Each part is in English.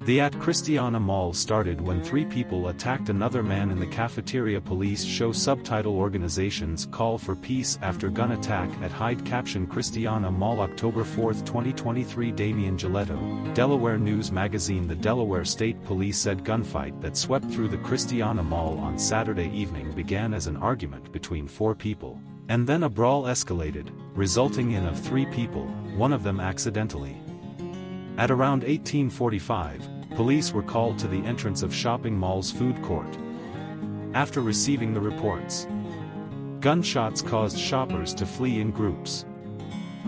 The at Christiana Mall started when 3 people attacked another man in the cafeteria. Police show subtitle Organizations call for peace after gun attack at Hyde. Caption Christiana Mall October 4, 2023. Damian Giletto, Delaware News Magazine. The Delaware State Police said gunfight that swept through the Christiana Mall on Saturday evening began as an argument between 4 people, and then a brawl escalated, resulting in of 3 people, one of them accidentally. At around 1845, police were called to the entrance of shopping mall's food court. After receiving the reports, gunshots caused shoppers to flee in groups.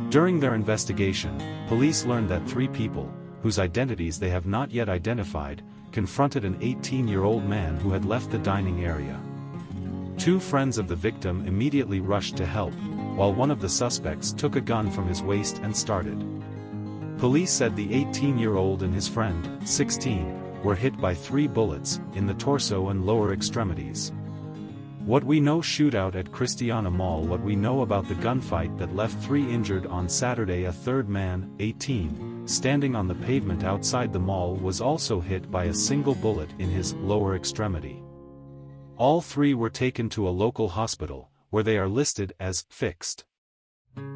During their investigation, police learned that 3 people, whose identities they have not yet identified, confronted an 18-year-old man who had left the dining area. 2 friends of the victim immediately rushed to help, while one of the suspects took a gun from his waist and started. Police said the 18-year-old and his friend, 16, were hit by 3 bullets, in the torso and lower extremities. What we know shootout at Christiana Mall. What we know about the gunfight that left 3 injured on Saturday. A third man, 18, standing on the pavement outside the mall was also hit by a single bullet in his lower extremity. All 3 were taken to a local hospital, where they are listed as fixed.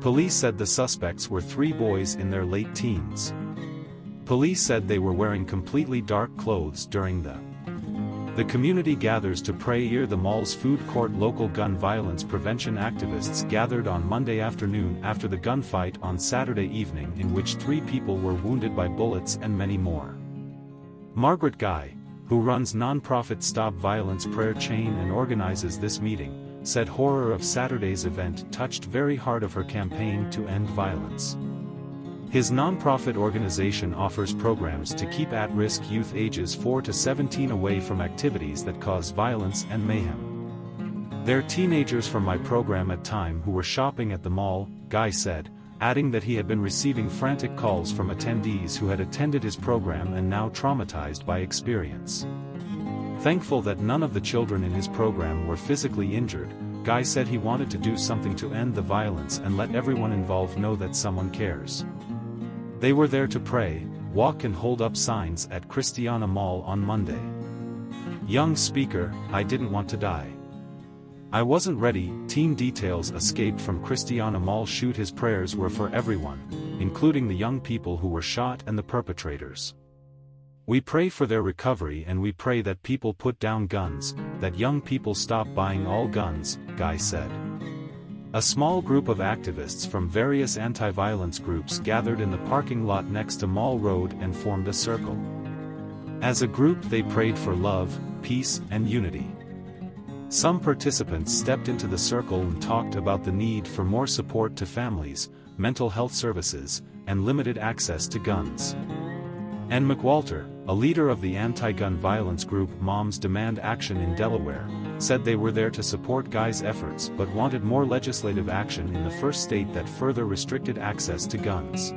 Police said the suspects were 3 boys in their late teens. Police said they were wearing completely dark clothes during the community gathers to pray near the mall's food court. Local gun violence prevention activists gathered on Monday afternoon after the gunfight on Saturday evening, in which 3 people were wounded by bullets and many more. Margaret Guy, who runs nonprofit Stop Violence Prayer Chain and organizes this meeting, said horror of Saturday's event touched very hard of her campaign to end violence. His nonprofit organization offers programs to keep at-risk youth ages 4 to 17 away from activities that cause violence and mayhem. They're teenagers from my program at time who were shopping at the mall, Guy said, adding that he had been receiving frantic calls from attendees who had attended his program and now traumatized by experience. Thankful that none of the children in his program were physically injured, Guy said he wanted to do something to end the violence and let everyone involved know that someone cares. They were there to pray, walk and hold up signs at Christiana Mall on Monday. Young speaker, I didn't want to die. I wasn't ready. Team details escaped from Christiana Mall shoot. His prayers were for everyone, including the young people who were shot and the perpetrators. We pray for their recovery and we pray that people put down guns, that young people stop buying all guns, Guy said. A small group of activists from various anti-violence groups gathered in the parking lot next to Mall Road and formed a circle. As a group they prayed for love, peace, and unity. Some participants stepped into the circle and talked about the need for more support to families, mental health services, and limited access to guns. Ann McWalter, a leader of the anti-gun violence group Moms Demand Action in Delaware, said they were there to support Guy's efforts but wanted more legislative action in the first state that further restricted access to guns.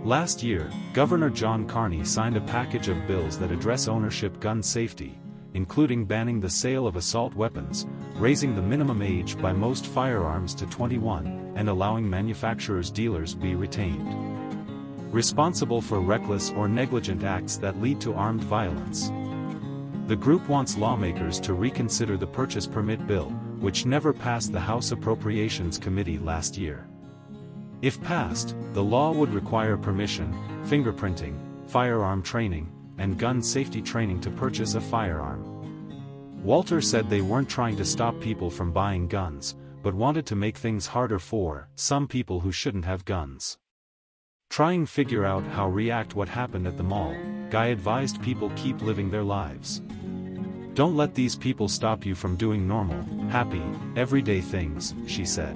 Last year, Governor John Carney signed a package of bills that address ownership gun safety, including banning the sale of assault weapons, raising the minimum age by most firearms to 21, and allowing manufacturers' dealers be retained responsible for reckless or negligent acts that lead to armed violence. The group wants lawmakers to reconsider the purchase permit bill, which never passed the House Appropriations Committee last year. If passed, the law would require permission, fingerprinting, firearm training, and gun safety training to purchase a firearm. Walter said they weren't trying to stop people from buying guns, but wanted to make things harder for some people who shouldn't have guns. Trying to figure out how react what happened at the mall, Guy advised people keep living their lives. Don't let these people stop you from doing normal, happy, everyday things, she said.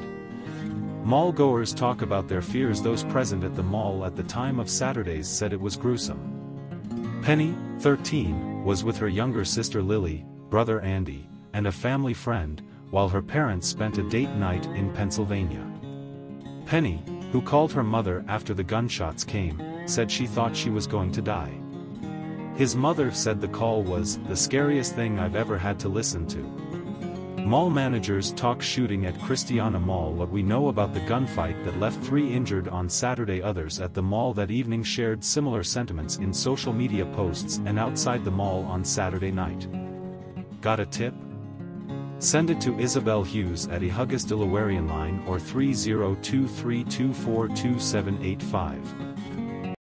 Mall goers talk about their fears. Those present at the mall at the time of Saturdays said it was gruesome. Penny, 13, was with her younger sister Lily, brother Andy, and a family friend, while her parents spent a date night in Pennsylvania. Penny, who called her mother after the gunshots came, said she thought she was going to die. His mother said the call was the scariest thing I've ever had to listen to. Mall managers talk shooting at Christiana Mall. What we know about the gunfight that left 3 injured on Saturday. Others at the mall that evening shared similar sentiments in social media posts and outside the mall on Saturday night. Got a tip? Send it to Isabel Hughes at Ihugas Delawarian line or 302-324-2785.